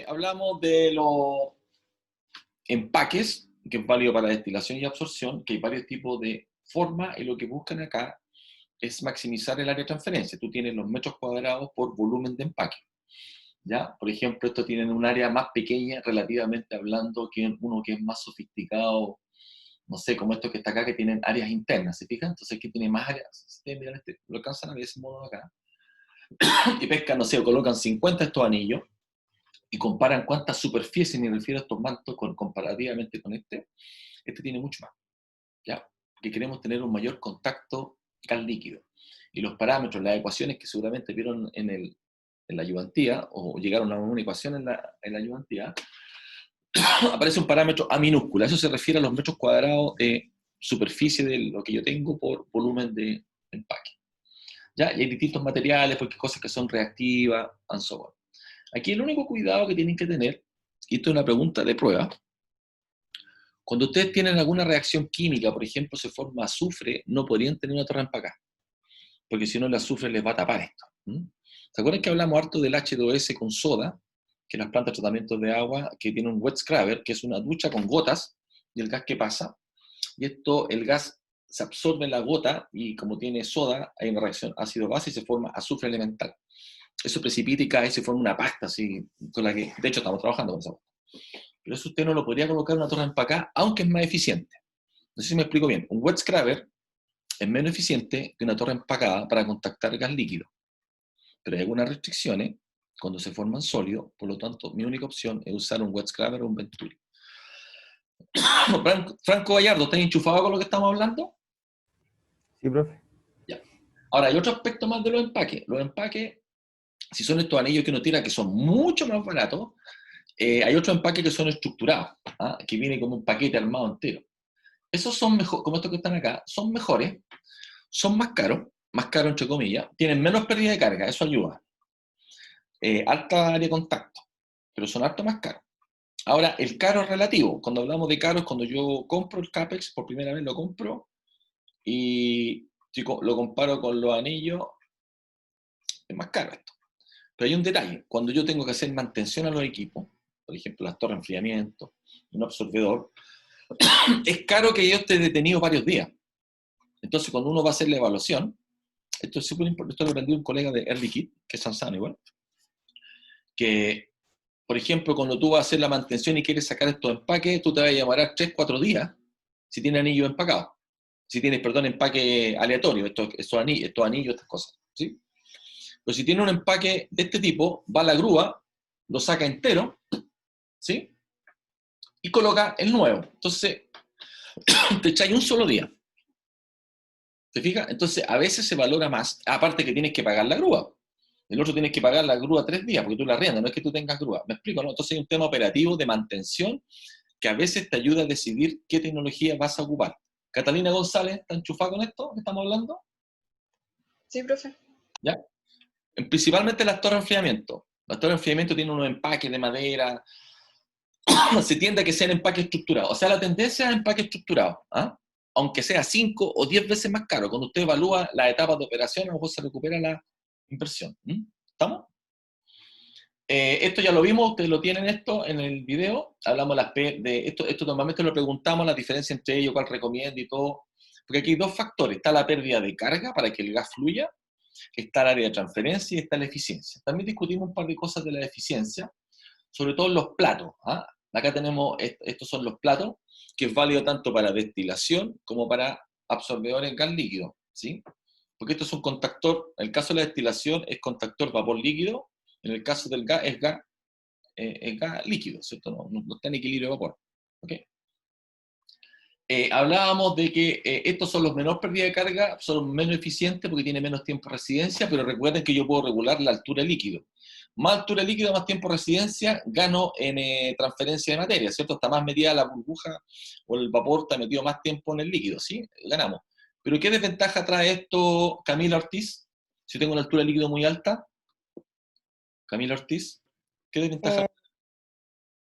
Hablamos de los empaques, que es válido para destilación y absorción, que hay varios tipos de forma, y lo que buscan acá es maximizar el área de transferencia. Tú tienes los metros cuadrados por volumen de empaque. ¿Ya? Por ejemplo, estos tienen un área más pequeña, relativamente hablando, que uno que es más sofisticado, no sé, como estos que está acá, que tienen áreas internas, ¿se fijan? Entonces aquí tiene más áreas. Si ustedes miran lo alcanzan a ver de ese modo acá. Y pescan, no sé, colocan 50 estos anillos, y comparan cuántas superficies, me refiero a estos mantos, comparativamente con este tiene mucho más, ¿ya? Que queremos tener un mayor contacto gas líquido. Y los parámetros, las ecuaciones que seguramente vieron en la ayudantía, o llegaron a una ecuación en la ayudantía, aparece un parámetro A minúscula. Eso se refiere a los metros cuadrados de superficie de lo que yo tengo por volumen de empaque. ¿Ya? Y hay distintos materiales, porque hay cosas que son reactivas, and so on. Aquí el único cuidado que tienen que tener, y esto es una pregunta de prueba, cuando ustedes tienen alguna reacción química, por ejemplo, se forma azufre, no podrían tener una torre empacada, porque si no el azufre les va a tapar esto. ¿Se acuerdan que hablamos harto del H2S con soda, que las plantas de tratamiento de agua, que tiene un wet scrubber, que es una ducha con gotas, y el gas que pasa, y esto, el gas se absorbe en la gota, y como tiene soda, hay una reacción ácido-base y se forma azufre elemental. Eso precipita y cae y se forma una pasta, así, con la que, de hecho, estamos trabajando con esa pasta. Pero eso usted no lo podría colocar en una torre empacada, aunque es más eficiente. No sé si me explico bien. Un wet scrubber es menos eficiente que una torre empacada para contactar gas líquido. Pero hay algunas restricciones cuando se forman sólidos, por lo tanto, mi única opción es usar un wet scrubber o un Venturi. Franco Gallardo, ¿estás enchufado con lo que estamos hablando? Sí, profe. Ya. Ahora, hay otro aspecto más de los empaques. Los empaques, si son estos anillos que uno tira, que son mucho más baratos, hay otros empaques que son estructurados, que viene como un paquete armado entero. Esos son mejores, como estos que están acá, son mejores, son más caros entre comillas, tienen menos pérdida de carga, eso ayuda. Alta área de contacto, pero son harto más caros. Ahora, el caro es relativo. Cuando hablamos de caro es cuando yo compro el Capex, por primera vez lo compro, y si lo comparo con los anillos, es más caro esto. Pero hay un detalle, cuando yo tengo que hacer mantención a los equipos, por ejemplo, las torres de enfriamiento, un absorbedor, es caro que yo esté detenido varios días. Entonces, cuando uno va a hacer la evaluación, esto es súper importante, esto lo aprendí un colega de Air Liquide, que es Sansano igual, que, por ejemplo, cuando tú vas a hacer la mantención y quieres sacar estos empaques, tú te vas a demorar 3-4 días si tienes anillo empacado. Si tienes, perdón, empaque aleatorio, estos anillos, estas cosas, ¿sí? Pero si tienes un empaque de este tipo, va a la grúa, lo saca entero, ¿sí? Y coloca el nuevo. Entonces, te echáis un solo día. ¿Te fijas? Entonces, a veces se valora más, aparte que tienes que pagar la grúa. El otro tienes que pagar la grúa 3 días, porque tú la arriendas, no es que tú tengas grúa. ¿Me explico? ¿No? Entonces hay un tema operativo de mantención que a veces te ayuda a decidir qué tecnología vas a ocupar. Catalina González, ¿está enchufada con esto que estamos hablando? Sí, profe. ¿Ya? Principalmente las torres de enfriamiento. Las torres de enfriamiento tienen unos empaques de madera, se tiende a que sean empaques estructurados. O sea, la tendencia es empaque estructurado, aunque sea 5 o 10 veces más caro. Cuando usted evalúa las etapas de operación, a lo mejor se recupera la inversión. ¿Estamos? Esto ya lo vimos, ustedes lo tienen esto en el video. Hablamos de esto normalmente lo preguntamos, la diferencia entre ellos, cuál recomienda y todo. Porque aquí hay dos factores. Está la pérdida de carga para que el gas fluya, está el área de transferencia y está la eficiencia. También discutimos un par de cosas de la eficiencia, sobre todo en los platos. Acá tenemos, estos son los platos, que es válido tanto para destilación como para absorbedores en gas líquido, ¿sí? Porque esto es un contactor, en el caso de la destilación es contactor vapor líquido, en el caso del gas es gas líquido, ¿cierto? No está en equilibrio de vapor. ¿Okay? Hablábamos de que estos son los menores pérdida de carga, son menos eficientes porque tienen menos tiempo de residencia, pero recuerden que yo puedo regular la altura de líquido. Más altura de líquido, más tiempo de residencia, gano en transferencia de materia, ¿cierto? Está más metida la burbuja o el vapor, está metido más tiempo en el líquido, ¿sí? Ganamos. Pero ¿qué desventaja trae esto Camila Ortiz? Si tengo una altura de líquido muy alta, Camila Ortiz, ¿qué desventaja?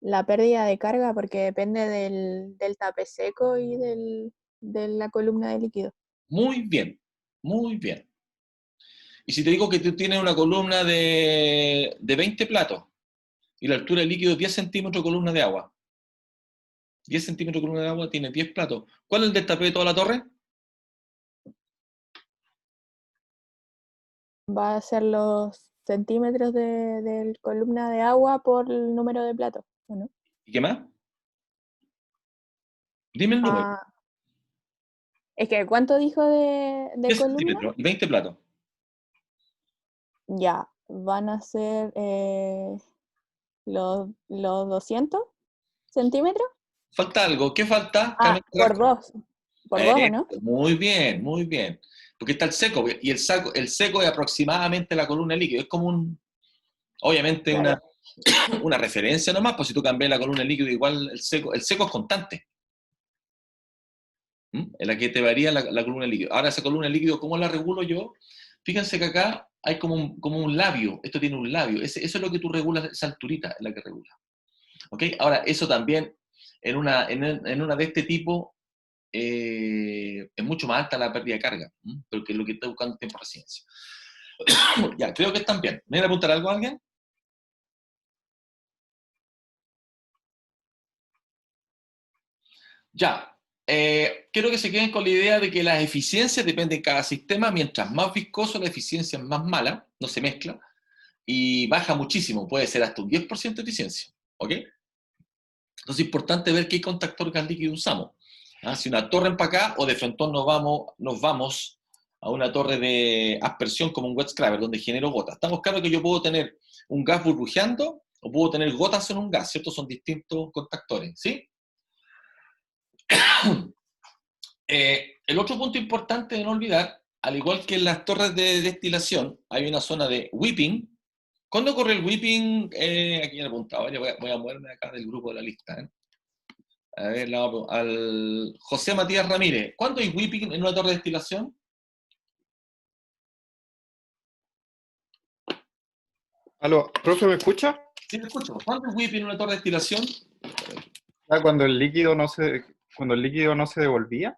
La pérdida de carga, porque depende del tape seco y de la columna de líquido. Muy bien, muy bien. Y si te digo que tú tienes una columna de 20 platos, y la altura del líquido es 10 centímetros columna de agua. 10 centímetros columna de agua tiene 10 platos. ¿Cuál es el destape de toda la torre? Va a ser los centímetros de columna de agua por el número de platos, ¿o no? ¿Y qué más? Dime el número. Ah, es que ¿cuánto dijo de 10 columna? centímetros y 20 platos. Ya, van a ser los 200 centímetros. Falta algo. ¿Qué falta, Ah, Carmen Carrasco? por dos, ¿o no? Muy bien, muy bien. Porque está el seco, y el seco es aproximadamente la columna de líquido. Es como obviamente Claro, una referencia nomás, pues si tú cambias la columna de líquido, igual el seco es constante. En la que te varía la columna de líquido. Ahora, esa columna de líquido, ¿cómo la regulo yo? Fíjense que acá hay como un labio. Esto tiene un labio. Eso es lo que tú regulas, esa alturita es la que regula. ¿Ok? Ahora, eso también, en una de este tipo, es mucho más alta la pérdida de carga, porque lo que está buscando es tiempo de residencia. Ya, creo que están bien. ¿Me viene a apuntar algo a alguien? Ya. Quiero que se queden con la idea de que las eficiencias dependen de cada sistema. Mientras más viscoso, la eficiencia es más mala, no se mezcla, y baja muchísimo, puede ser hasta un 10% de eficiencia. ¿Ok? Entonces es importante ver qué contactor gas líquido usamos. Si una torre empacada o de frontón nos vamos a una torre de aspersión como un wet scrubber, donde genero gotas. Estamos claros que yo puedo tener un gas burbujeando o puedo tener gotas en un gas, ¿cierto? Son distintos contactores, ¿sí? El otro punto importante de no olvidar, al igual que en las torres de destilación, hay una zona de whipping. ¿Cuándo ocurre el whipping? Aquí en el apuntado, voy a moverme acá del grupo de la lista. A ver, al José Matías Ramírez. ¿Cuándo hay whipping en una torre de destilación? Aló, profe, ¿me escucha? Sí, te escucho. ¿Cuándo hay whipping en una torre de destilación? Ah, cuando el líquido no se devolvía,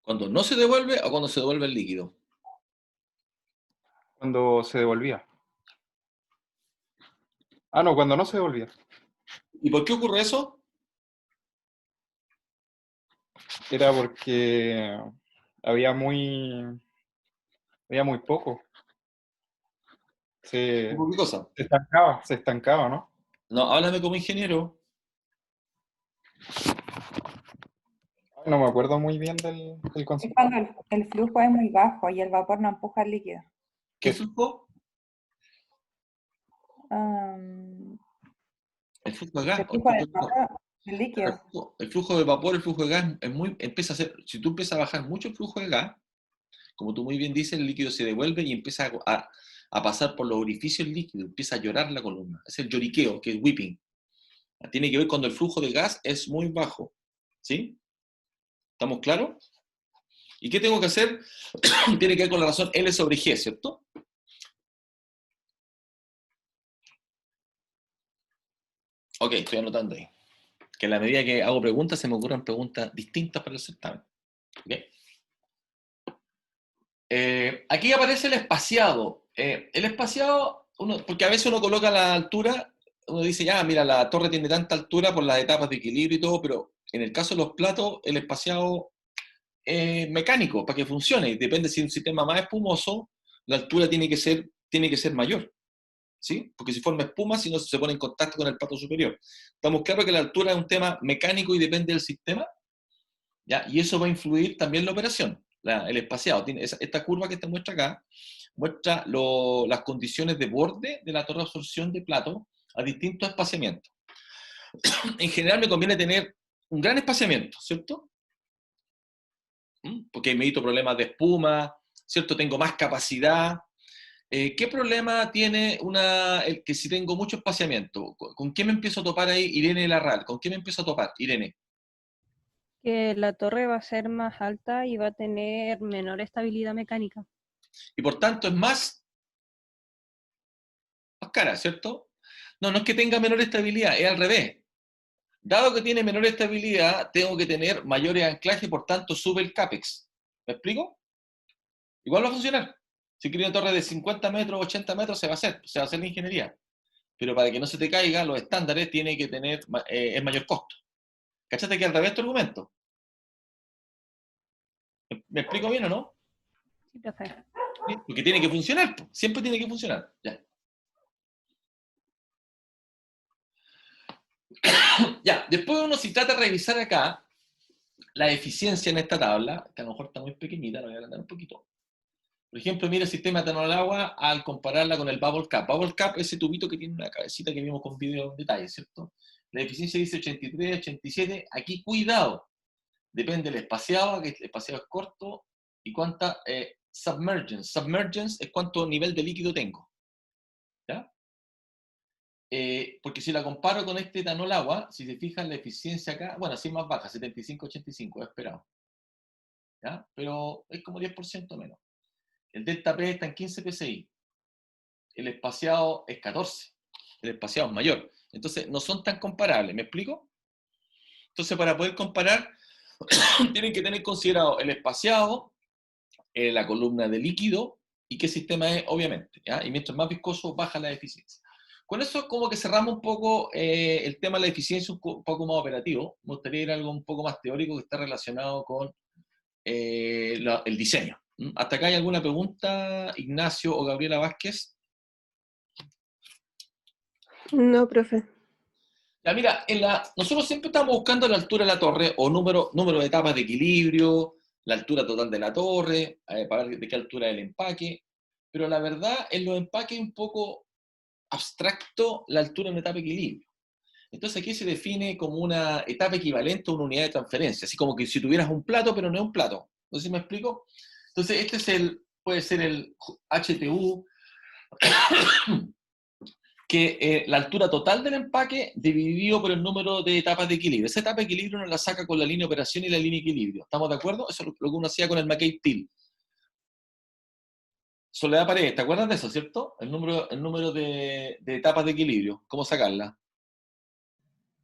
¿Cuando no se devuelve o cuando se devuelve el líquido? cuando se devolvía. Ah, no, cuando no se devolvía. ¿Y por qué ocurre eso? Era porque había muy, había muy poco. Se, ¿Por qué cosa? se estancaba, ¿no? No, háblame como ingeniero. No me acuerdo muy bien del Es concepto. cuando el flujo es muy bajo y el vapor no empuja el líquido. ¿Qué Eso. flujo? Um, El flujo de gas. el flujo de vapor del líquido. El flujo de vapor, el flujo de gas empieza a ser, si tú empiezas a bajar mucho el flujo de gas, como tú muy bien dices, el líquido se devuelve y empieza a pasar por los orificios líquidos, empieza a llorar la columna. Es el lloriqueo, que es whipping. Tiene que ver cuando el flujo de gas es muy bajo. ¿Sí? ¿Estamos claros? ¿Y qué tengo que hacer? Tiene que ver con la razón L sobre G, ¿cierto? Ok, estoy anotando ahí. Que en la medida que hago preguntas, se me ocurren preguntas distintas para el certamen. ¿Okay? Aquí aparece el espaciado. El espaciado, porque a veces uno coloca la altura, uno dice, ya, mira, la torre tiene tanta altura por las etapas de equilibrio y todo, pero en el caso de los platos, el espaciado es mecánico para que funcione. Depende si es un sistema más espumoso, la altura tiene que ser mayor. ¿Sí? Porque si forma espuma, si no se pone en contacto con el plato superior. Estamos claros que la altura es un tema mecánico y depende del sistema, ¿ya? Y eso va a influir también en la operación, el espaciado. Esta curva que te muestra acá, muestra las condiciones de borde de la torre de absorción de plato a distintos espaciamientos. En general me conviene tener un gran espaciamiento, ¿cierto? Porque me evito problemas de espuma, ¿cierto? Tengo más capacidad. ¿Qué problema tiene el que si tengo mucho espaciamiento? ¿Con qué me empiezo a topar ahí, Irene Larral? ¿Con qué me empiezo a topar, Irene? Que la torre va a ser más alta y va a tener menor estabilidad mecánica. Y por tanto es más cara, ¿cierto? No, no es que tenga menor estabilidad, es al revés. Dado que tiene menor estabilidad, tengo que tener mayores anclajes, por tanto sube el CAPEX. ¿Me explico? Igual va a funcionar. Si quiero una torre de 50 metros, 80 metros, se va a hacer la ingeniería. pero para que no se te caiga, los estándares tiene que tener es mayor costo. ¿Cachaste que al revés tu argumento? ¿Me explico bien o no? Sí, profe. ¿Sí? Porque tiene que funcionar, po. Siempre tiene que funcionar. Ya. Ya, después uno si trata de revisar acá la eficiencia en esta tabla, que a lo mejor está muy pequeñita, la voy a agrandar un poquito. Por ejemplo, mira el sistema de etanol al agua al compararla con el Bubble Cap. Bubble Cap es ese tubito que tiene una cabecita que vimos con video en detalle, ¿cierto? La eficiencia dice 83, 87. Aquí, cuidado, depende del espaciado, que el espaciado es corto, y cuánta submergence. Submergence es cuánto nivel de líquido tengo. ¿Ya? Porque si la comparo con este etanol agua, si se fijan la eficiencia acá, bueno, así es más baja, 75-85, es esperado. ¿Ya? Pero es como 10% menos. El delta P está en 15 psi. El espaciado es 14. El espaciado es mayor. Entonces, no son tan comparables. ¿Me explico? Entonces, para poder comparar, tienen que tener considerado el espaciado, la columna de líquido, y qué sistema es, obviamente. ¿Ya? Y mientras más viscoso, baja la eficiencia. Con eso como que cerramos un poco el tema de la eficiencia, un poco más operativo. Me gustaría ir a algo un poco más teórico que está relacionado con el diseño. ¿Hasta acá hay alguna pregunta, Ignacio o Gabriela Vázquez? No, profe. Ya, mira, nosotros siempre estamos buscando la altura de la torre, o número de etapas de equilibrio, la altura total de la torre, para ver de qué altura es el empaque, pero la verdad, en los empaques es un poco abstracto la altura de una etapa de equilibrio. Entonces aquí se define como una etapa equivalente a una unidad de transferencia, así como que si tuvieras un plato, pero no es un plato. No sé si me explico. Entonces este puede ser el HTU, que la altura total del empaque dividido por el número de etapas de equilibrio. Esa etapa de equilibrio uno la saca con la línea de operación y la línea de equilibrio. ¿Estamos de acuerdo? Eso es lo que uno hacía con el McCabe-Thiel. Soledad Paredes, ¿te acuerdas de eso, cierto? El número de etapas de equilibrio. ¿Cómo sacarla?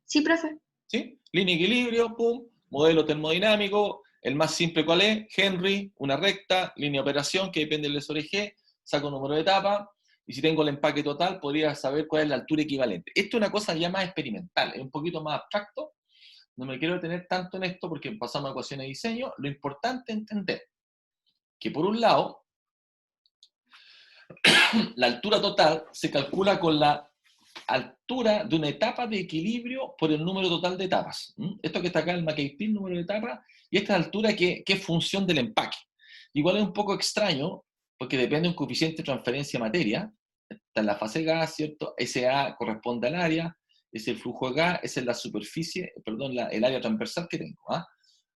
Sí, profe. ¿Sí? Línea de equilibrio, pum, modelo termodinámico, el más simple ¿cuál es? Henry, una recta, línea de operación que depende del SORG, saco un número de etapas, y si tengo el empaque total, podría saber cuál es la altura equivalente. Esto es una cosa ya más experimental, es un poquito más abstracto, no me quiero detener tanto en esto porque pasamos a ecuaciones de diseño. Lo importante es entender que por un lado, la altura total se calcula con la altura de una etapa de equilibrio por el número total de etapas. Esto que está acá, el McCabe-Thiel, número de etapas, y esta altura que es función del empaque. Igual es un poco extraño, porque depende de un coeficiente de transferencia de materia. Está en la fase gas, ¿cierto? SA corresponde al área, es el flujo de gas, esa es la superficie, perdón, el área transversal que tengo.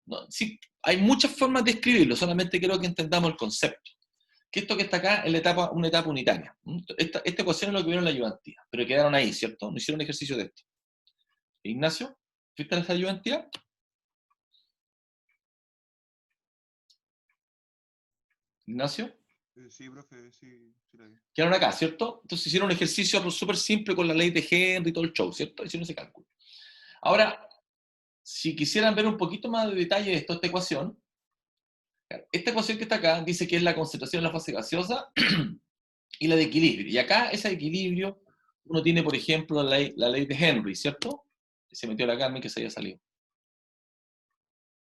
No, sí, hay muchas formas de escribirlo, solamente quiero que entendamos el concepto. Que esto que está acá es una etapa unitaria. Esta ecuación es lo que vieron en la ayudantía, pero quedaron ahí, ¿cierto? No hicieron ejercicio de esto. Ignacio, ¿fuiste a esa ayudantía? Ignacio. Sí, profe, sí la vi. Quedaron acá, ¿cierto? Entonces hicieron un ejercicio súper simple con la ley de Henry y todo el show, ¿cierto? Hicieron ese cálculo. Ahora, si quisieran ver un poquito más de detalle de esta ecuación, esta ecuación que está acá dice que es la concentración en la fase gaseosa y la de equilibrio. Y acá ese equilibrio, uno tiene, por ejemplo, la ley de Henry, ¿cierto? Se metió la Carmen que se había salido.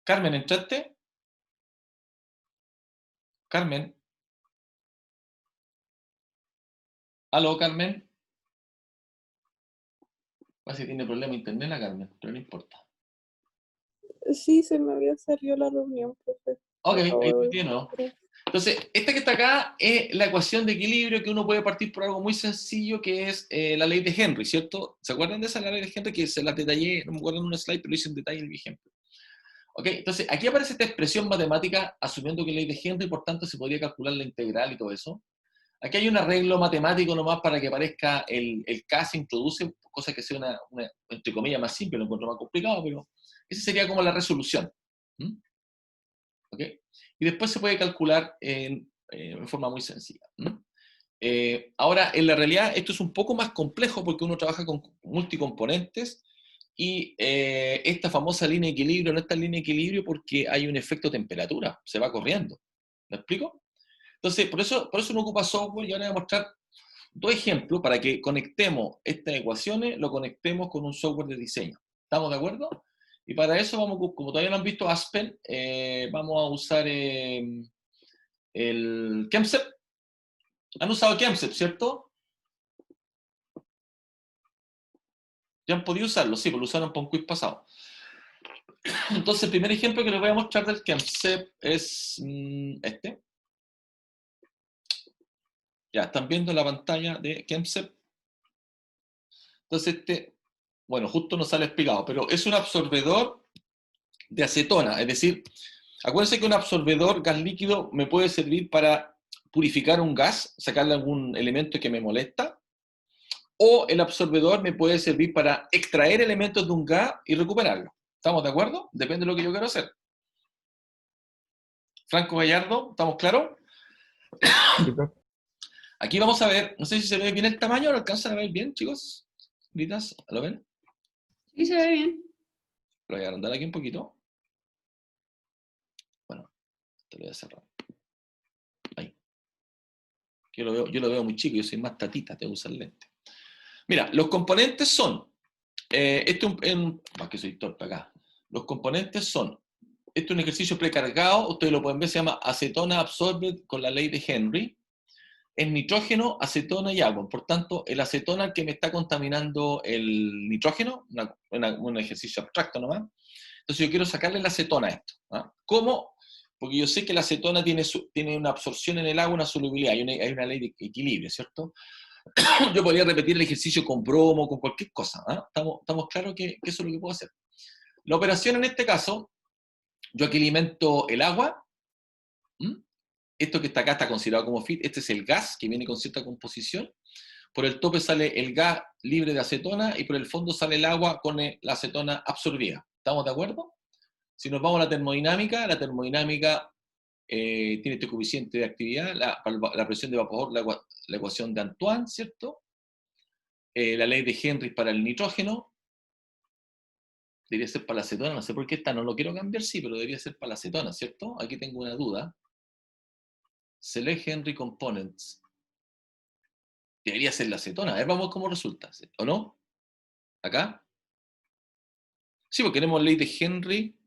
Carmen, ¿entraste? Carmen. ¿Aló, Carmen? Parece que tiene problema de internet la Carmen, pero no importa. Sí, se me había salido la reunión, profe. Ok, Acabo ahí de ver. tiene, ¿no? Entonces, esta que está acá es la ecuación de equilibrio que uno puede partir por algo muy sencillo que es la ley de Henry, ¿cierto? ¿Se acuerdan de esa la ley de Henry? Que se la detallé, no me acuerdo en una slide, pero lo hice en detalle en mi ejemplo. Ok, entonces aquí aparece esta expresión matemática asumiendo que es ley de Henry, por tanto se podría calcular la integral y todo eso. Aquí hay un arreglo matemático nomás para que aparezca el K, se introduce, cosa que sea una entre comillas, más simple, lo encuentro más complicado, pero esa sería como la resolución. ¿Ok? Y después se puede calcular en forma muy sencilla. Ahora, en la realidad, esto es un poco más complejo porque uno trabaja con multicomponentes y esta famosa línea de equilibrio no está en línea de equilibrio porque hay un efecto temperatura, se va corriendo. ¿Me explico? Entonces, por eso uno ocupa software y ahora voy a mostrar dos ejemplos para que conectemos estas ecuaciones, lo conectemos con un software de diseño. ¿Estamos de acuerdo? Y para eso vamos, como todavía no han visto Aspen, vamos a usar el ChemSep. ¿Han usado ChemSep, cierto? ¿Ya han podido usarlo? Sí, pues lo usaron para un quiz pasado. Entonces, el primer ejemplo que les voy a mostrar del ChemSep es este. Ya, están viendo la pantalla de ChemSep. Entonces, bueno, justo no sale explicado, pero es un absorbedor de acetona. Es decir, acuérdense que un absorbedor gas líquido me puede servir para purificar un gas, sacarle algún elemento que me molesta, o el absorbedor me puede servir para extraer elementos de un gas y recuperarlo. ¿Estamos de acuerdo? Depende de lo que yo quiero hacer. Franco Gallardo, ¿estamos claros? Sí, profe. Aquí vamos a ver, no sé si se ve bien el tamaño, ¿lo alcanzan a ver bien, chicos? ¿Gritas? ¿Lo ven? Sí, se ve bien. Lo voy a agrandar aquí un poquito. Bueno, te lo voy a cerrar. Ahí. Yo lo veo muy chico, yo soy más tatita, tengo que usar lente. Mira, los componentes son, que soy torpe acá. Los componentes son, este es un ejercicio precargado, ustedes lo pueden ver, se llama acetona absorbed con la ley de Henry. Es nitrógeno, acetona y agua. Por tanto, el acetona es el que me está contaminando el nitrógeno, un ejercicio abstracto nomás. Entonces yo quiero sacarle la acetona a esto. ¿Ah? ¿Cómo? Porque yo sé que la acetona tiene una absorción en el agua, una solubilidad, hay una ley de equilibrio, ¿cierto? Yo podría repetir el ejercicio con bromo, con cualquier cosa. ¿Ah? ¿Estamos claros que eso es lo que puedo hacer? La operación en este caso, yo aquí alimento el agua. Esto que está acá está considerado como fit. Este es el gas que viene con cierta composición. Por el tope sale el gas libre de acetona y por el fondo sale el agua con la acetona absorbida. ¿Estamos de acuerdo? Si nos vamos a la termodinámica tiene este coeficiente de actividad, la presión de vapor, la ecuación de Antoine, ¿cierto? La ley de Henry para el nitrógeno. Debería ser para la acetona, no sé por qué está, no lo quiero cambiar, sí, pero debería ser para la acetona, ¿cierto? Aquí tengo una duda. Select Henry Components. Debería ser la acetona. A ver, vamos cómo resulta. ¿O no? ¿Acá? Sí, porque tenemos ley de Henry.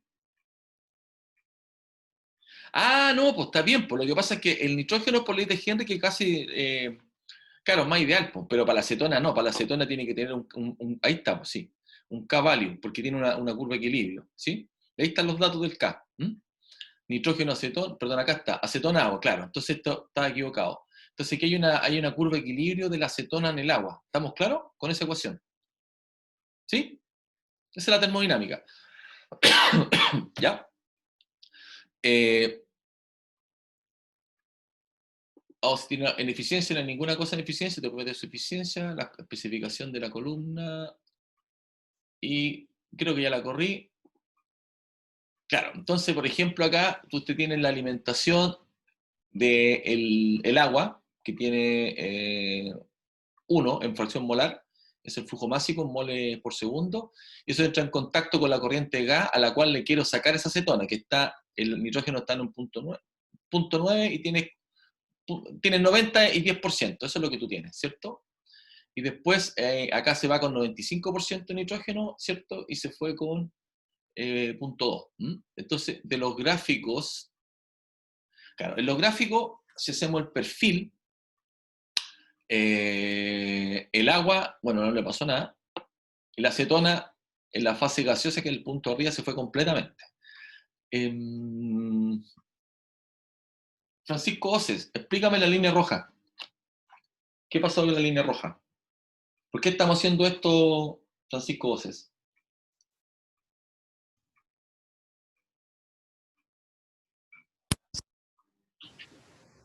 Ah, no, pues está bien. Pues lo que pasa es que el nitrógeno por ley de Henry que casi... claro, es más ideal, pues, pero para la acetona no. Para la acetona tiene que tener ahí está, pues sí. Un K-value, porque tiene una curva de equilibrio. ¿Sí? Ahí están los datos del K. Nitrógeno, acetona, perdón, acá está, acetona, agua, claro, entonces esto está equivocado. Entonces aquí hay una curva de equilibrio de la acetona en el agua. ¿Estamos claros con esa ecuación? ¿Sí? Esa es la termodinámica. ¿Ya? Si tiene en eficiencia, no hay ninguna cosa en eficiencia, te puedes meter su eficiencia, la especificación de la columna, y creo que ya la corrí. Claro, entonces, por ejemplo, acá usted tiene la alimentación del agua, que tiene 1 en fracción molar, es el flujo másico en moles por segundo, y eso entra en contacto con la corriente de gas a la cual le quiero sacar esa acetona, que el nitrógeno está en un punto 9 y tienes 90 y 10%, eso es lo que tú tienes, ¿cierto? Y después acá se va con 95% de nitrógeno, ¿cierto? Y se fue con punto 2. Entonces, de los gráficos, claro, en los gráficos, si hacemos el perfil, el agua, bueno, no le pasó nada, y la acetona en la fase gaseosa, que es el punto arriba, se fue completamente. Francisco Oces, explícame la línea roja. ¿Qué pasó con la línea roja? ¿Por qué estamos haciendo esto, Francisco Oces?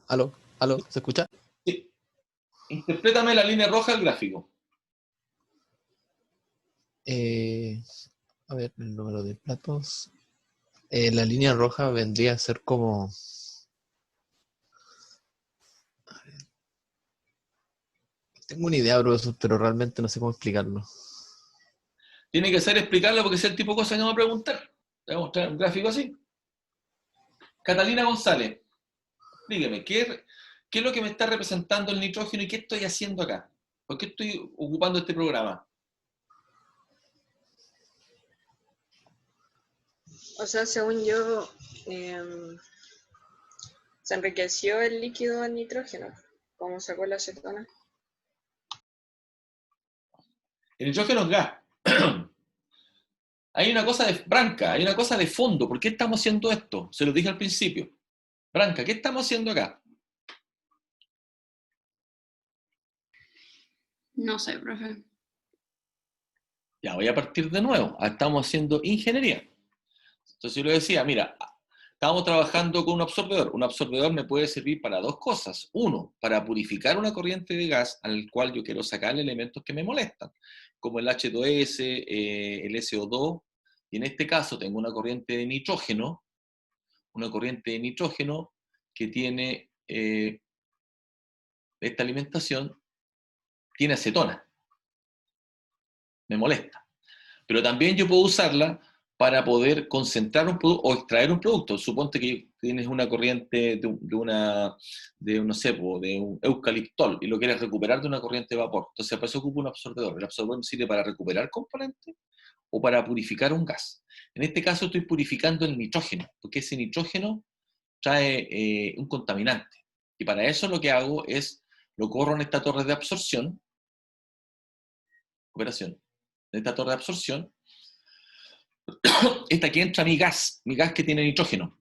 Aló, ¿se escucha? Sí. Interprétame la línea roja del gráfico. A ver, el número de platos. La línea roja vendría a ser como... A ver. Tengo una idea, profesor, pero realmente no sé cómo explicarlo. Tiene que ser explicarlo porque es el tipo de cosa que vamos a preguntar. Te voy a mostrar un gráfico así. Catalina González, dígame, ¿Qué es lo que me está representando el nitrógeno y qué estoy haciendo acá? ¿Por qué estoy ocupando este programa? O sea, según yo, se enriqueció el líquido en nitrógeno, como sacó la acetona. El nitrógeno es gas. Hay una cosa de Branca, hay una cosa de fondo. ¿Por qué estamos haciendo esto? Se lo dije al principio. Branca, ¿qué estamos haciendo acá? No sé, profe. Ya voy a partir de nuevo. Estamos haciendo ingeniería. Entonces yo le decía, mira, estamos trabajando con un absorbedor. Un absorbedor me puede servir para dos cosas. Uno, para purificar una corriente de gas al cual yo quiero sacarle elementos que me molestan, como el H2S, el SO2, y en este caso tengo una corriente de nitrógeno que tiene esta alimentación, tiene acetona. Me molesta. Pero también yo puedo usarla para poder concentrar un producto o extraer un producto. Suponte que tienes una corriente de un eucaliptol y lo quieres recuperar de una corriente de vapor. Entonces, para eso ocupa un absorbedor. El absorbedor me sirve para recuperar componentes o para purificar un gas. En este caso estoy purificando el nitrógeno, porque ese nitrógeno trae un contaminante. Y para eso lo que hago es, lo corro en esta torre de absorción, en esta torre de absorción, esta aquí entra mi gas que tiene nitrógeno.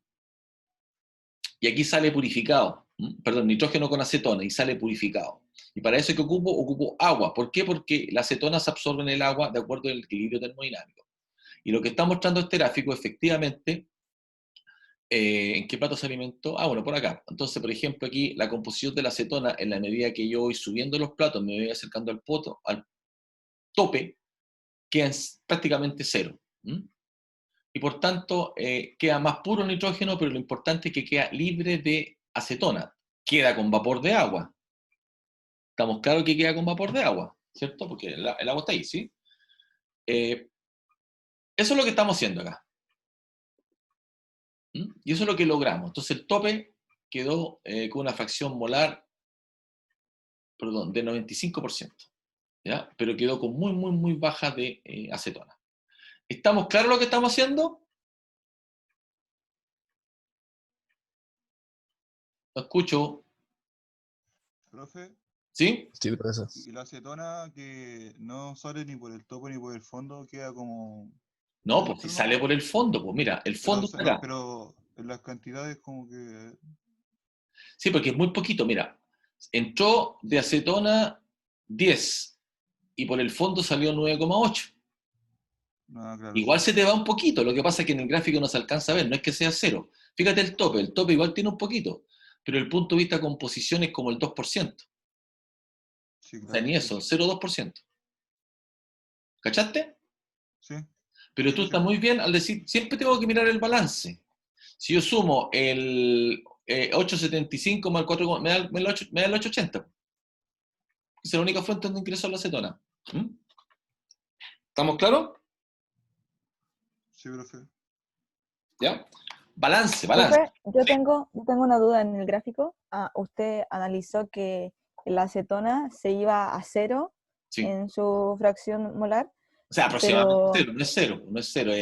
Y aquí sale purificado, nitrógeno con acetona, y sale purificado. Y para eso que ocupo agua. ¿Por qué? Porque la acetona se absorbe en el agua de acuerdo al equilibrio termodinámico. Y lo que está mostrando este gráfico, efectivamente, ¿en qué plato se alimentó? Bueno, por acá. Entonces, por ejemplo, aquí la composición de la acetona, en la medida que yo voy subiendo los platos, me voy acercando al tope, queda prácticamente cero. Y por tanto, queda más puro nitrógeno, pero lo importante es que queda libre de acetona. Queda con vapor de agua. Estamos claros que queda con vapor de agua, ¿cierto? Porque el agua está ahí, ¿sí? Eso es lo que estamos haciendo acá. Y eso es lo que logramos. Entonces el tope quedó con una fracción molar, de 95%, ¿ya? Pero quedó con muy, muy, muy baja de acetona. ¿Estamos claros lo que estamos haciendo? Lo escucho. Profe, ¿Sí? Sí, profesor. y la acetona que no sale ni por el topo ni por el fondo, queda como No, pues si adentro, sale ¿no? por el fondo, pues mira, el fondo está acá. Pero en las cantidades como que... Sí, porque es muy poquito, mira. Entró de acetona 10 y por el fondo salió 9,8. Claro, Igual sí. se te va un poquito, lo que pasa es que en el gráfico no se alcanza a ver, no es que sea cero. Fíjate el tope igual tiene un poquito, pero el punto de vista composición es como el 2%. Sí, O sea, claro, ni sí. eso, 0,2%. ¿Cachaste? Sí, Pero sí, tú sí. estás muy bien al decir, siempre tengo que mirar el balance. Si yo sumo el 8,75 más el 4, me da el 8,80. Es la única fuente donde ingreso la acetona. ¿Estamos claros? Sí, profe. ¿Ya? Balance. Profe, yo tengo una duda en el gráfico. Usted analizó que la acetona se iba a cero Sí. en su fracción molar. O sea, aproximadamente Pero cero, no es cero,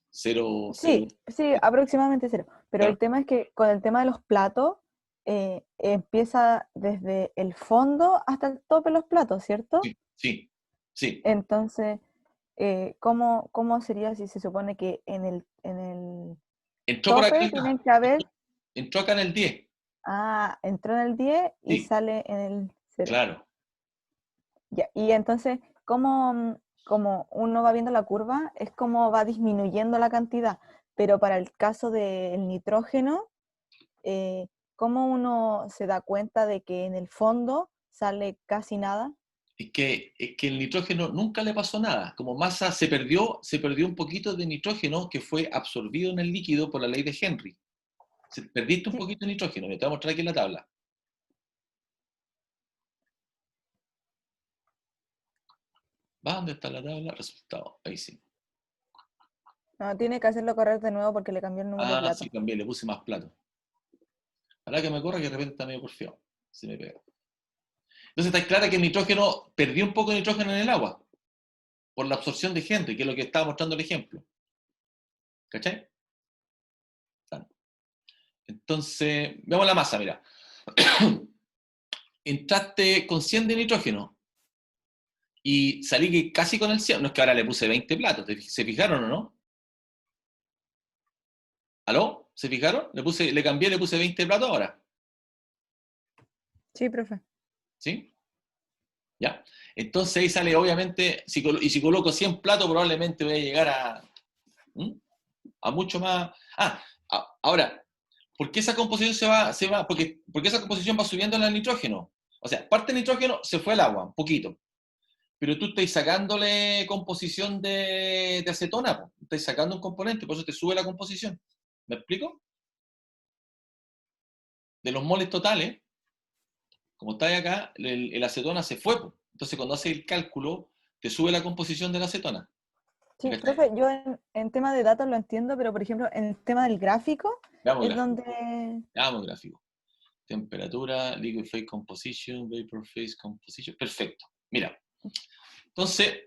cero, sí, aproximadamente cero. Pero claro. el tema es que con el tema de los platos, empieza desde el fondo hasta el tope de los platos, ¿cierto? Sí. Entonces, ¿cómo sería si se supone que en el Entró por acá, tope tienen que haber... entró acá en el 10. Entró en el 10 y Sí. sale en el 0. Claro. Ya, y entonces, como uno va viendo la curva, es como va disminuyendo la cantidad, pero para el caso del nitrógeno, ¿cómo uno se da cuenta de que en el fondo sale casi nada? Es que el nitrógeno nunca le pasó nada. Como masa se perdió un poquito de nitrógeno que fue absorbido en el líquido por la ley de Henry. Perdiste un poquito de nitrógeno, me te voy a mostrar aquí en la tabla. ¿Va? ¿Dónde está la tabla? Resultado. Ahí sí. No, tiene que hacerlo correr de nuevo porque le cambió el número de plato. Sí, cambié, le puse más plato. Ojalá que me corra, que de repente está medio porfiado. Se me pega. Entonces está claro que el nitrógeno, perdió un poco de nitrógeno en el agua, por la absorción de Henry, que es lo que estaba mostrando el ejemplo. ¿Cachai? Entonces, veamos la masa, mira. Entraste con 100 de nitrógeno y salí casi con el 100. No es que ahora le puse 20 platos, ¿se fijaron o no? ¿Aló? ¿Se fijaron? Le cambié, le puse 20 platos ahora. Sí, profe. ¿Sí? ¿Ya? Entonces ahí sale, obviamente, y si coloco 100 platos, probablemente voy a llegar a mucho más. Ahora, ¿por qué esa composición se va? Porque esa composición va subiendo en el nitrógeno. O sea, parte del nitrógeno se fue al agua, un poquito. Pero tú estás sacándole composición de acetona, po. Estás sacando un componente, por eso te sube la composición. ¿Me explico? De los moles totales, como está ahí acá, el acetona se fue, po. Entonces cuando haces el cálculo, te sube la composición de la acetona. Sí, ¿Cachai? profe, yo en tema de datos lo entiendo, pero por ejemplo, en el tema del gráfico, Veamos es gráfico. donde... Veamos gráfico. Temperatura, liquid phase composition, vapor phase composition. Perfecto. Mira. Entonces,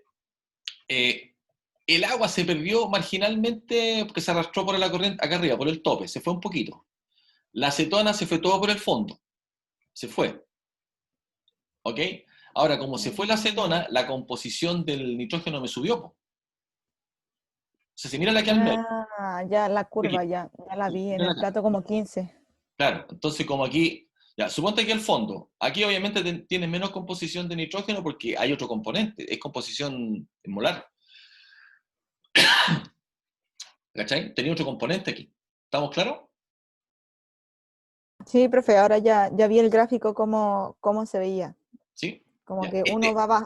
el agua se perdió marginalmente porque se arrastró por la corriente acá arriba, por el tope, se fue un poquito. La acetona se fue todo por el fondo. Se fue. ¿Ok? Ahora, como se fue la acetona, la composición del nitrógeno me subió, po. O sea, si mira aquí al medio. Ah, ya la curva, ya la vi en Mira el acá. plato como 15. Claro, entonces como aquí, ya, suponte que al fondo, aquí obviamente tienes menos composición de nitrógeno porque hay otro componente, es composición molar. ¿Cachai? Tenía otro componente aquí. ¿Estamos claros? Sí, profe, ahora ya vi el gráfico cómo se veía. ¿Sí? Como Ya, que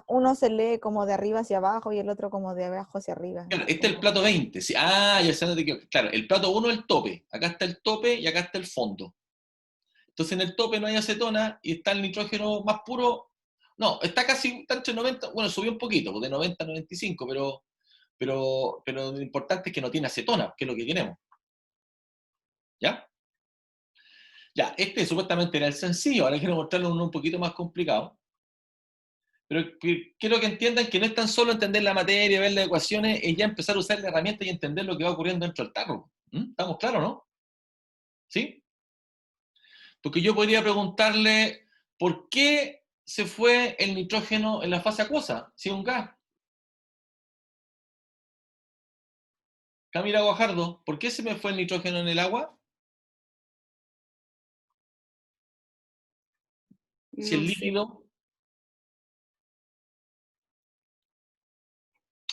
uno se lee como de arriba hacia abajo y el otro como de abajo hacia arriba. claro, este es el plato 20. ¿Sí? Ya sé dónde quedó. Claro, el plato 1 es el tope. Acá está el tope y acá está el fondo. Entonces en el tope no hay acetona y está el nitrógeno más puro. No, está casi, está entre 90, bueno, subió un poquito, de 90 a 95, pero lo importante es que no tiene acetona, que es lo que queremos. ¿Ya? Ya, este supuestamente era el sencillo, ahora quiero mostrarles uno un poquito más complicado. Pero quiero que entiendan que no es tan solo entender la materia, ver las ecuaciones, es ya empezar a usar la herramienta y entender lo que va ocurriendo dentro del tarro. ¿Estamos claros, no? ¿Sí? Porque yo podría preguntarle, ¿por qué se fue el nitrógeno en la fase acuosa, si es un gas? Camila Guajardo, ¿por qué se me fue el nitrógeno en el agua? Si el No sé, líquido...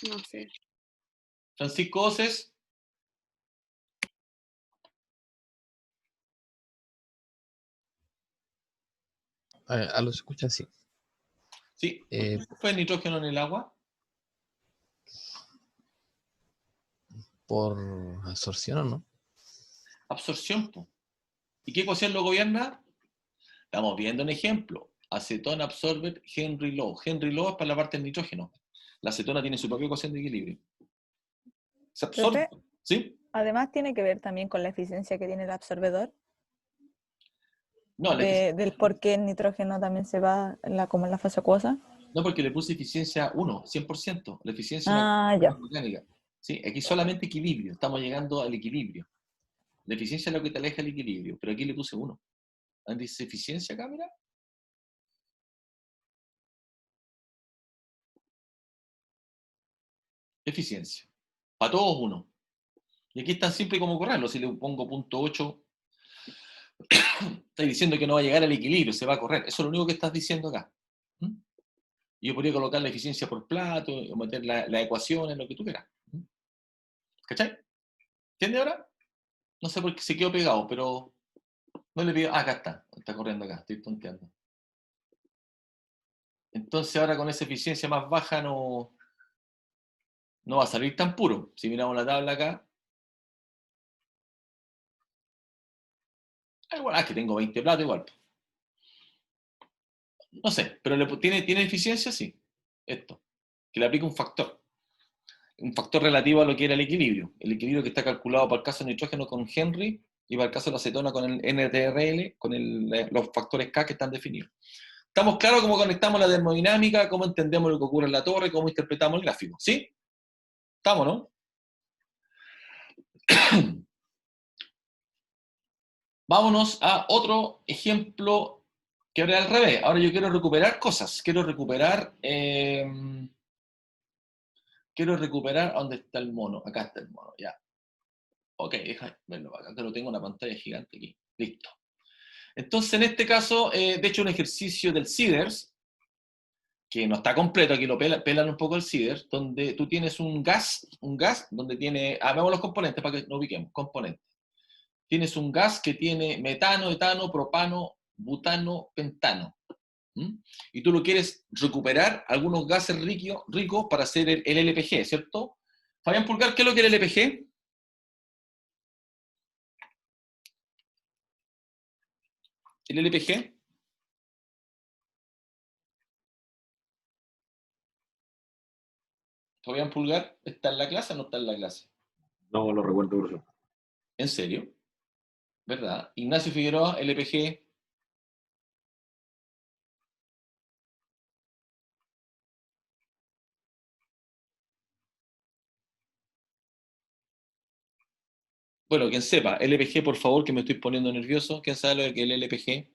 no sé. Francisco Oces, A los escucha así. ¿sí? ¿Por qué se fue el nitrógeno en el agua? Por absorción, ¿o no? Absorción, po. ¿Y qué ecuación lo gobierna? Estamos viendo un ejemplo. Acetona absorbed Henry Law. Henry Law es para la parte del nitrógeno. La acetona tiene su propia ecuación de equilibrio. Se absorbe. Profe, ¿Sí? además tiene que ver también con la eficiencia que tiene el absorbedor, No, del por qué el nitrógeno también se va como en la fase acuosa. no, porque le puse eficiencia 1, 100%. La eficiencia Ah, ya. mecánica. ¿Sí? Aquí solamente equilibrio. Estamos llegando al equilibrio. La eficiencia es lo que te aleja del equilibrio. Pero aquí le puse 1. ¿Dice eficiencia acá, mira? Eficiencia. Para todos 1. Y aquí es tan simple como correrlo. Si le pongo punto 8, estás diciendo que no va a llegar al equilibrio, se va a correr. Eso es lo único que estás diciendo acá. Y yo podría colocar la eficiencia por plato, o meter la ecuación en lo que tú quieras. ¿Cachai? ¿Entiendes ahora? No sé por qué se quedó pegado, pero no le pido. Acá está. Está corriendo acá, estoy tonteando. Entonces ahora con esa eficiencia más baja no va a salir tan puro. Si miramos la tabla acá. Igual, que tengo 20 platos igual. No sé, pero ¿tiene eficiencia? Sí. Esto. Que le aplica un factor. Un factor relativo a lo que era el equilibrio. El equilibrio que está calculado para el caso de nitrógeno con Henry y para el caso de la acetona con el NTRL, con los factores K que están definidos. ¿Estamos claros cómo conectamos la termodinámica, cómo entendemos lo que ocurre en la torre, cómo interpretamos el gráfico? ¿Sí? ¿Estamos, no? Vámonos a otro ejemplo que ahora es al revés. Ahora yo quiero recuperar cosas. Quiero recuperar... ¿Dónde está el mono? Acá está el mono, ya. Ok, déjame verlo acá, que lo tengo en una pantalla gigante aquí. Listo. Entonces, en este caso, de hecho, un ejercicio del CIDERS, que no está completo, aquí lo pelan un poco el CIDERS, donde tú tienes un gas donde tiene... Veamos los componentes para que nos ubiquemos. Componentes. Tienes un gas que tiene metano, etano, propano, butano, pentano. Y tú lo quieres recuperar algunos gases ricos para hacer el LPG, ¿cierto? Fabián Pulgar, ¿qué es lo que es el LPG? ¿El LPG? Fabián Pulgar, ¿está en la clase o no está en la clase? No lo recuerdo, profesor. ¿En serio? ¿Verdad? Ignacio Figueroa, LPG. Bueno, quien sepa, LPG, por favor, que me estoy poniendo nervioso. ¿Quién sabe lo que es el LPG?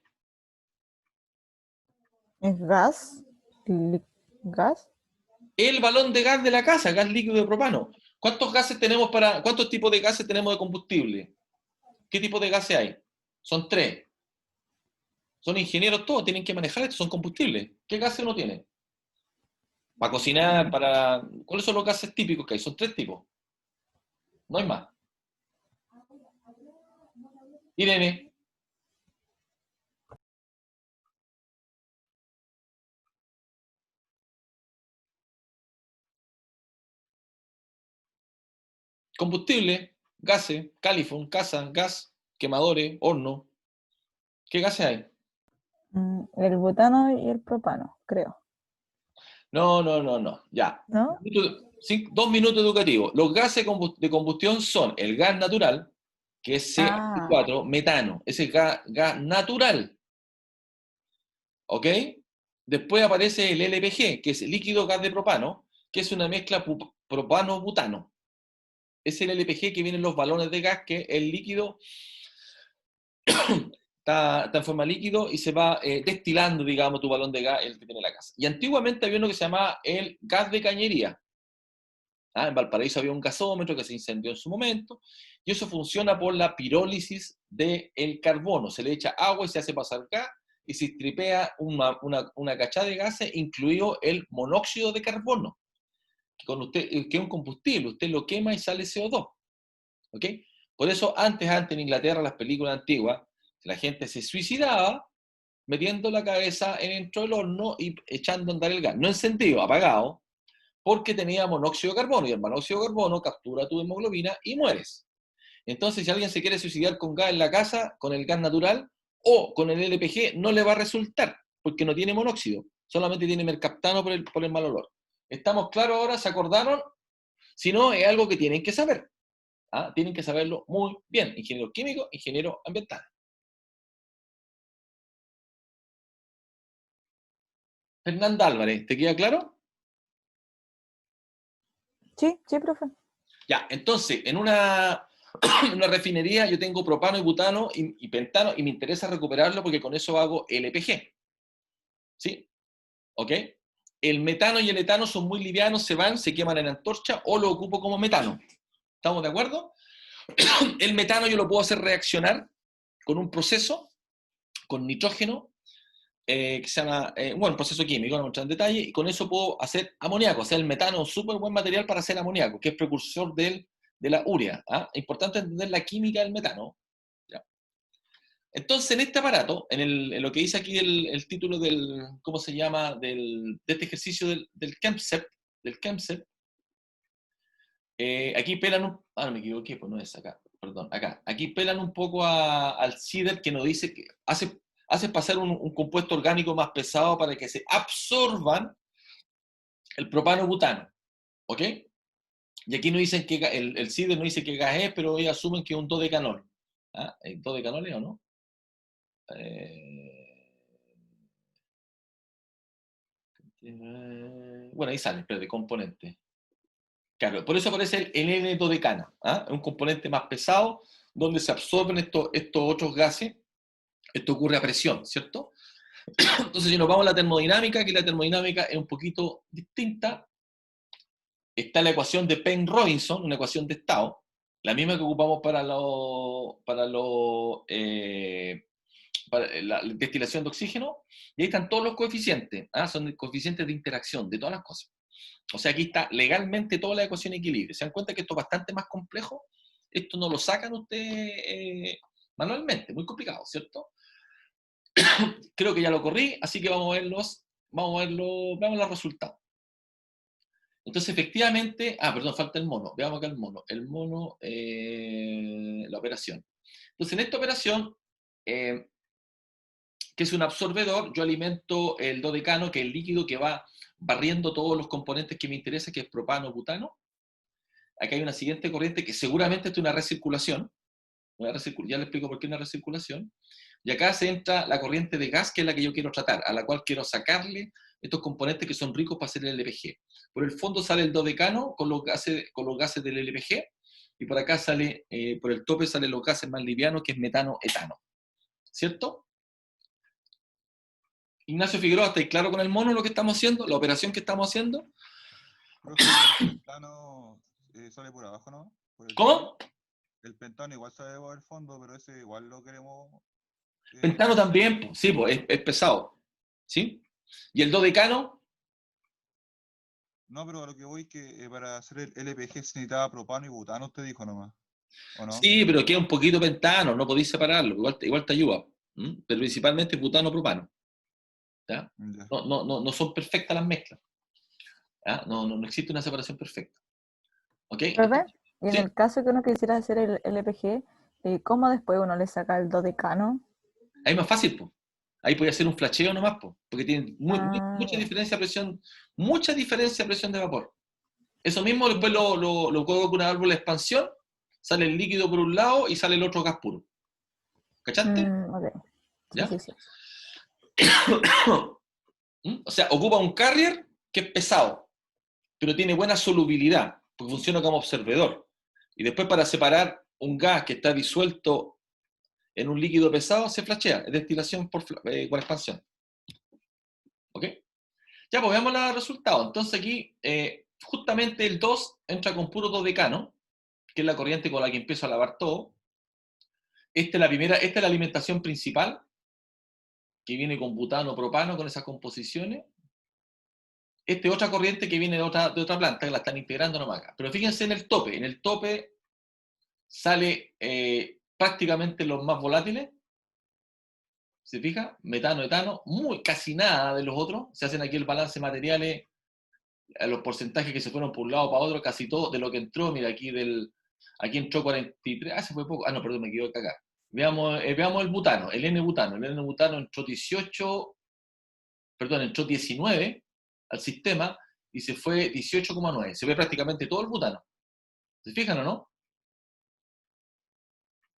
¿Es gas? ¿Gas? El balón de gas de la casa, gas líquido de propano. ¿Cuántos tipos de gases tenemos de combustible? ¿Qué tipo de gases hay? Son 3. Son ingenieros todos, tienen que manejar esto, son combustibles. ¿Qué gases uno tiene? Para cocinar, ¿Cuáles son los gases típicos que hay? Son 3 tipos. No hay más. Irene. Combustible, gases, califón, casa, gas, quemadores, horno. ¿Qué gases hay? El butano y el propano, creo. No. Ya. ¿No? 2 minutos educativos. Los gases de combustión son el gas natural, que es CH4, metano. Ese es gas natural. ¿Ok? Después aparece el LPG, que es líquido gas de propano, que es una mezcla propano-butano. Es el LPG que viene en los balones de gas, que el líquido está en forma líquido y se va destilando, digamos, tu balón de gas, el que tiene la casa. Y antiguamente había uno que se llamaba el gas de cañería. En Valparaíso había un gasómetro que se incendió en su momento, y eso funciona por la pirólisis del carbono. Se le echa agua y se hace pasar gas, y se tripea una cachada de gases, incluido el monóxido de carbono, que es un combustible, usted lo quema y sale CO2. ¿Ok? Por eso antes en Inglaterra, las películas antiguas, la gente se suicidaba metiendo la cabeza dentro del horno y echando a andar el gas. No encendido, apagado, porque tenía monóxido de carbono, y el monóxido de carbono captura tu hemoglobina y mueres. Entonces, si alguien se quiere suicidar con gas en la casa, con el gas natural o con el LPG, no le va a resultar, porque no tiene monóxido, solamente tiene mercaptano por el mal olor. ¿Estamos claros ahora? ¿Se acordaron? Si no, es algo que tienen que saber. Tienen que saberlo muy bien. Ingeniero químico, ingeniero ambiental. Fernanda Álvarez, ¿te queda claro? Sí, profe. Ya, entonces, en una refinería yo tengo propano y butano y pentano, y me interesa recuperarlo porque con eso hago LPG. ¿Sí? ¿Ok? El metano y el etano son muy livianos, se queman en antorcha, o lo ocupo como metano. ¿Estamos de acuerdo? El metano yo lo puedo hacer reaccionar con un proceso, con nitrógeno, que se llama, proceso químico, no voy a entrar en detalle, y con eso puedo hacer amoníaco. O sea, el metano es un súper buen material para hacer amoníaco, que es precursor de la urea. Es importante entender la química del metano. ¿Ya? Entonces, en este aparato, en lo que dice aquí el título ¿cómo se llama? De este ejercicio del ChemSep, aquí pelan no me equivoqué, pues no es acá, perdón, acá. Aquí pelan un poco al CIDER, que nos dice que hace pasar un compuesto orgánico más pesado para que se absorban el propano-butano. ¿Ok? Y aquí nos dicen que el CIDER no dice qué gas es, pero ellos asumen que es un dodecanol. ¿Ah? Dodecanol, ¿o no? Bueno, ahí sale, pero de componente. Claro, por eso aparece el N-dodecano. ¿Ah? Es un componente más pesado donde se absorben estos otros gases. Esto ocurre a presión, ¿cierto? Entonces, si nos vamos a la termodinámica, aquí la termodinámica es un poquito distinta. Está la ecuación de Penn-Robinson, una ecuación de estado, la misma que ocupamos para la destilación de oxígeno, y ahí están todos los coeficientes. Son coeficientes de interacción de todas las cosas. O sea, aquí está legalmente toda la ecuación de equilibrio. ¿Se dan cuenta que esto es bastante más complejo? Esto no lo sacan ustedes manualmente, muy complicado, ¿cierto? Creo que ya lo corrí, así que vamos a ver los resultados. Entonces, efectivamente, perdón, falta el mono. Veamos acá el mono. El mono, la operación. Entonces, en esta operación, que es un absorbedor, yo alimento el dodecano, que es el líquido que va barriendo todos los componentes que me interesan, que es propano, butano. Acá hay una siguiente corriente que seguramente es una recirculación. Ya le explico por qué una recirculación. Y acá se entra la corriente de gas, que es la que yo quiero tratar, a la cual quiero sacarle estos componentes que son ricos para hacer el LPG. Por el fondo sale el dodecano con los gases del LPG, y por acá sale, por el tope salen los gases más livianos, que es metano, etano. ¿Cierto? Ignacio Figueroa, ¿estáis claro con el mono lo que estamos haciendo? ¿La operación que estamos haciendo? El pentano sale por abajo, ¿no? ¿Cómo? El pentano igual sale por el fondo, pero ese igual lo queremos... Pentano también, sí, es pesado. ¿Sí? ¿Y el dodecano? No, pero a lo que voy es que para hacer el LPG se necesitaba propano y butano, usted dijo nomás. ¿O no? Sí, pero queda un poquito pentano, no podéis separarlo, igual te ayuda. Pero principalmente butano, propano. ¿Ya? No son perfectas las mezclas. ¿Ya? No existe una separación perfecta. ¿Ok? ¿Profe? Y en ¿Sí? el caso que uno quisiera hacer el LPG, ¿cómo después uno le saca el dodecano? Ahí es más fácil, pues. Ahí puede hacer un flasheo nomás, pues, porque tiene mucha Ya. diferencia de presión de vapor. Eso mismo después lo coloco con una válvula de expansión, sale el líquido por un lado y sale el otro gas puro. ¿Cachaste? Ok. Sí, ¿Ya? sí, sí. O sea, ocupa un carrier que es pesado, pero tiene buena solubilidad, porque funciona como absorbedor. Y después, para separar un gas que está disuelto en un líquido pesado, se flashea, es destilación por expansión. ¿Ok? Ya, pues veamos los resultados. Entonces aquí, justamente el 2 entra con puro dodecano, que es la corriente con la que empiezo a lavar todo. Esta es la alimentación principal, que viene con butano, propano, con esas composiciones. Esta es otra corriente que viene de otra planta, que la están integrando nomás acá. Pero fíjense en el tope. En el tope sale prácticamente los más volátiles. ¿Se fija? Metano, etano, casi nada de los otros. Se hacen aquí el balance de materiales, los porcentajes que se fueron por un lado para otro, casi todo de lo que entró. Mira, aquí entró 43, se fue poco. No, perdón, me equivoqué acá. Veamos el butano, el N-butano. El N-butano entró 19 al sistema y se fue 18,9. Se ve prácticamente todo el butano. ¿Se fijan o no?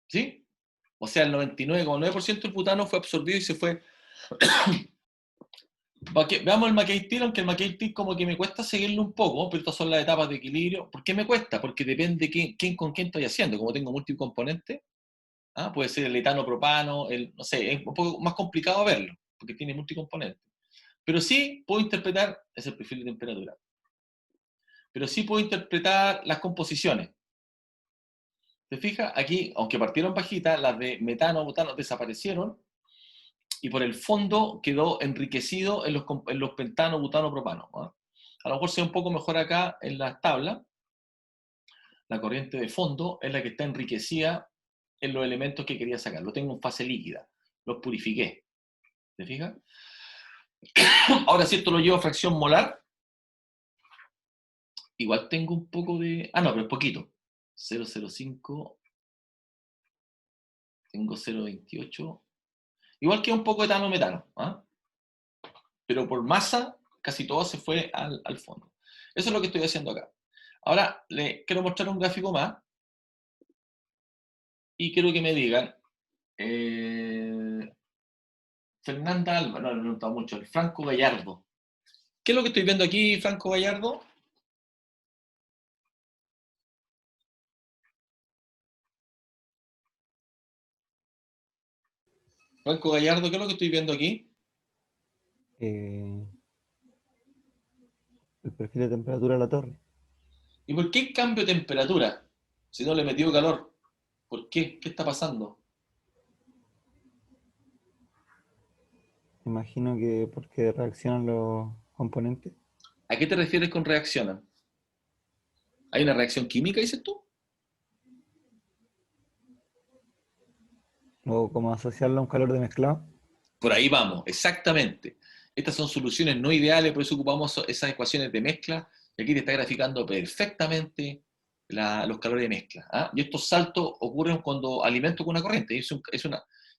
¿Sí? O sea, el 99,9% del butano fue absorbido y se fue. Veamos el McKay-Tyr, aunque el McKay-Tyr como que me cuesta seguirlo un poco, pero estas son las etapas de equilibrio. ¿Por qué me cuesta? Porque depende con quién estoy haciendo. Como tengo multicomponentes, puede ser el etano propano, no sé, es un poco más complicado verlo, porque tiene multicomponentes. Pero sí puedo interpretar, es el perfil de temperatura, pero sí puedo interpretar las composiciones. ¿Te fijas? Aquí, aunque partieron bajitas, las de metano, butano desaparecieron, y por el fondo quedó enriquecido en los pentano, butano, propano. A lo mejor sea un poco mejor acá en las tablas. La corriente de fondo es la que está enriquecida en los elementos que quería sacar. Lo tengo en fase líquida, los purifiqué. ¿Te fijas? Ahora, si esto lo llevo a fracción molar, igual tengo un poco de... no, pero es poquito. 0,05. Tengo 0,28. Igual que un poco de etano-metano. Pero por masa, casi todo se fue al fondo. Eso es lo que estoy haciendo acá. Ahora, le quiero mostrar un gráfico más. y quiero que me digan, Fernanda Alba, no, no está mucho, el Franco Gallardo. ¿Qué es lo que estoy viendo aquí, Franco Gallardo? Franco Gallardo, ¿qué es lo que estoy viendo aquí? El perfil de temperatura de la torre. ¿Y por qué cambio de temperatura? Si no le he metido calor. ¿Por qué? ¿Qué está pasando? Imagino que porque reaccionan los componentes. ¿A qué te refieres con reaccionan? ¿Hay una reacción química, dices tú? O como asociarlo a un calor de mezclado. Por ahí vamos, exactamente. Estas son soluciones no ideales, por eso ocupamos esas ecuaciones de mezcla, y aquí te está graficando perfectamente los calores de mezcla. ¿Ah? Y estos saltos ocurren cuando alimento con una corriente. Es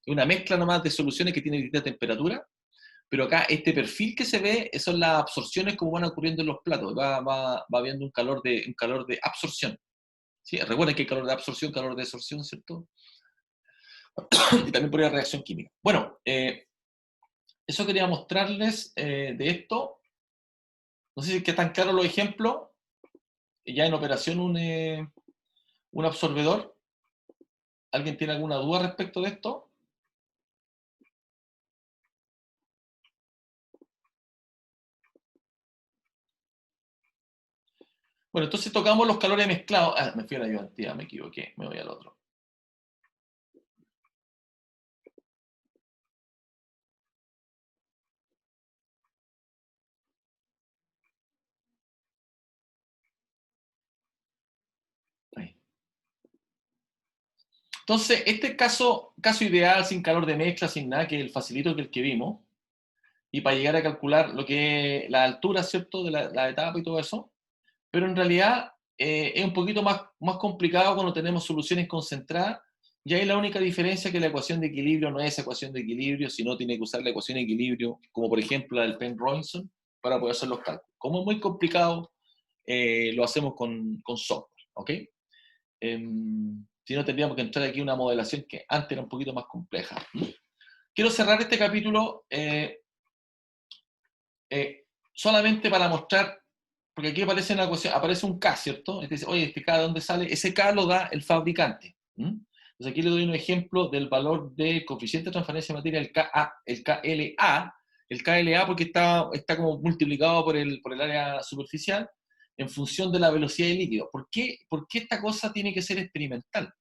una mezcla nomás de soluciones que tienen distinta temperatura, pero acá este perfil que se ve son las absorciones como van ocurriendo en los platos. Va habiendo un calor de absorción. ¿Sí? Recuerden que hay calor de absorción, calor de absorción, ¿cierto? Y también por ahí reacción química. Bueno, eso quería mostrarles de esto. No sé si qué tan claro los ejemplos. Ya en operación un absorbedor. ¿Alguien tiene alguna duda respecto de esto? Bueno, entonces tocamos los calores mezclados. Ah, me fui a la ayudantía, me equivoqué. Me voy al otro. Ahí. Entonces, este caso ideal, sin calor de mezcla, sin nada, que es el facilito que el que vimos, y para llegar a calcular lo que es la altura, ¿cierto?, de la etapa y todo eso, pero en realidad es un poquito más complicado cuando tenemos soluciones concentradas, y ahí la única diferencia es que la ecuación de equilibrio no es ecuación de equilibrio, sino tiene que usar la ecuación de equilibrio, como por ejemplo la del Penn-Robinson, para poder hacer los cálculos. Como es muy complicado, lo hacemos con software, ¿ok? Si no, tendríamos que entrar aquí a una modelación que antes era un poquito más compleja. Quiero cerrar este capítulo solamente para mostrar, porque aquí aparece una ecuación, aparece un K, ¿cierto? Entonces, oye, ¿este K de dónde sale? Ese K lo da el fabricante. Entonces aquí le doy un ejemplo del valor del coeficiente de transferencia de materia, el KLA. El KLA porque está como multiplicado por el área superficial en función de la velocidad del líquido. ¿Por qué esta cosa tiene que ser experimental?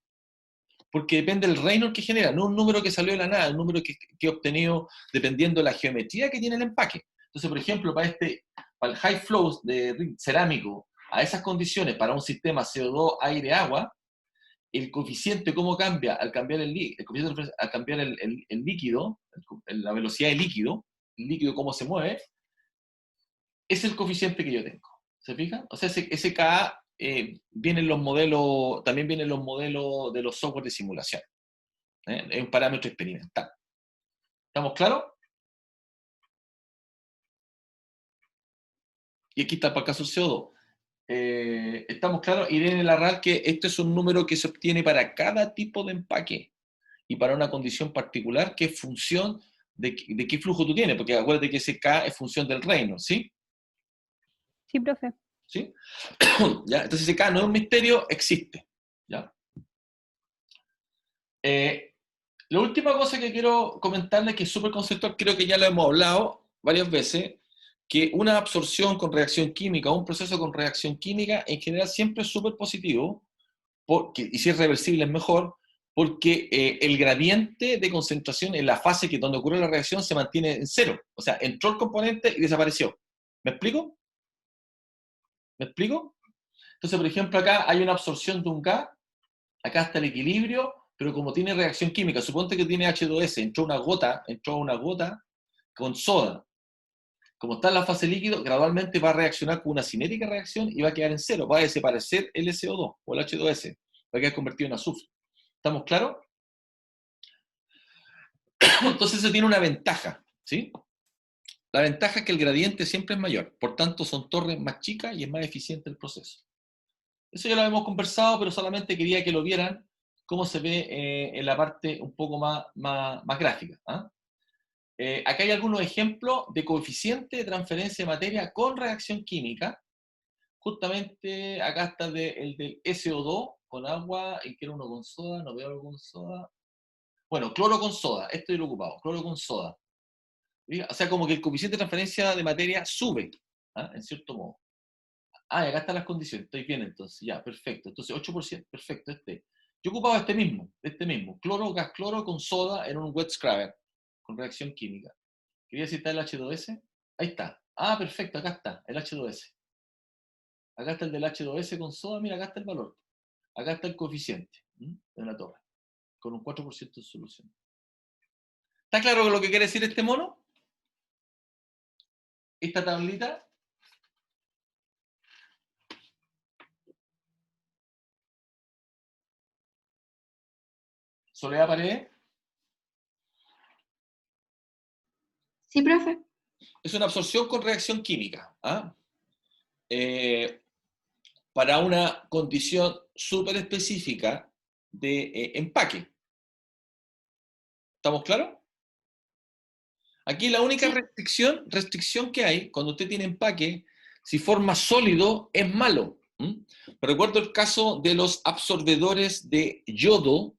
Porque depende del Reynolds que genera, no un número que salió de la nada, un número que he obtenido dependiendo de la geometría que tiene el empaque. Entonces, por ejemplo, para el high flows de cerámico, a esas condiciones, para un sistema CO2, aire, agua, el coeficiente, ¿cómo cambia? Al cambiar el líquido, la velocidad del líquido, el líquido cómo se mueve, es el coeficiente que yo tengo. ¿Se fijan? O sea, ese Ka vienen los modelos, también vienen los modelos de los software de simulación. Es un parámetro experimental. ¿Estamos claros? Y aquí está para el caso CO2. ¿Estamos claros? Irene Larral, que este es un número que se obtiene para cada tipo de empaque y para una condición particular que es función de qué flujo tú tienes, porque acuérdate que ese K es función del Reynolds, ¿sí? Sí, profe. ¿Sí? ¿Ya? Entonces ese K no es un misterio, existe. ¿Ya? La última cosa que quiero comentarles, que es súper conceptual, creo que ya lo hemos hablado varias veces, que una absorción con reacción química o un proceso con reacción química en general siempre es súper positivo, y si es reversible es mejor, porque el gradiente de concentración en la fase donde ocurre la reacción se mantiene en cero. O sea, entró el componente y desapareció. ¿Me explico? ¿Me explico? Entonces, por ejemplo, acá hay una absorción de un gas, acá está el equilibrio, pero como tiene reacción química, suponte que tiene H2S, entró una gota con soda. Como está en la fase líquido, gradualmente va a reaccionar con una cinética reacción y va a quedar en cero, va a desaparecer el SO2 o el H2S, va a quedar convertido en azufre. ¿Estamos claros? Entonces eso tiene una ventaja, ¿sí? La ventaja es que el gradiente siempre es mayor, por tanto son torres más chicas y es más eficiente el proceso. Eso ya lo hemos conversado, pero solamente quería que lo vieran cómo se ve en la parte un poco más gráfica. ¿Ah? Acá hay algunos ejemplos de coeficiente de transferencia de materia con reacción química. Justamente acá está el del SO2 con agua, y quiero uno con soda, no veo algo con soda. Bueno, cloro con soda, esto yo lo he ocupado, cloro con soda. ¿Sí? O sea, como que el coeficiente de transferencia de materia sube, ¿ah? En cierto modo. Ah, y acá están las condiciones, estoy bien entonces, ya, perfecto. Entonces 8%, perfecto, Yo ocupaba este mismo, cloro, gas cloro con soda en un wet scrubber, con reacción química. Quería citar el H2S, ahí está. Ah, perfecto, acá está, el H2S. Acá está el del H2S con soda, mira, acá está el valor. Acá está el coeficiente de la torre, con un 4% de solución. ¿Está claro lo que quiere decir este mono? Esta tablita. Soledad Paredes. Sí, profe. Es una absorción con reacción química. ¿Ah? Para una condición súper específica de empaque. ¿Estamos claros? Aquí la única restricción que hay cuando usted tiene empaque, si forma sólido, es malo. Pero recuerdo el caso de los absorbedores de yodo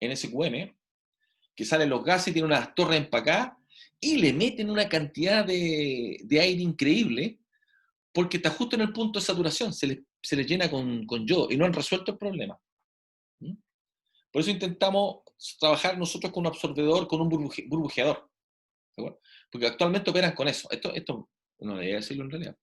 en SQM, que salen los gases, tienen unas torres empacadas y le meten una cantidad de aire increíble porque está justo en el punto de saturación, se les llena con yodo y no han resuelto el problema. Por eso intentamos trabajar nosotros con un absorbedor, con un burbujeador. Porque actualmente operan con eso. Esto no debería decirlo en realidad.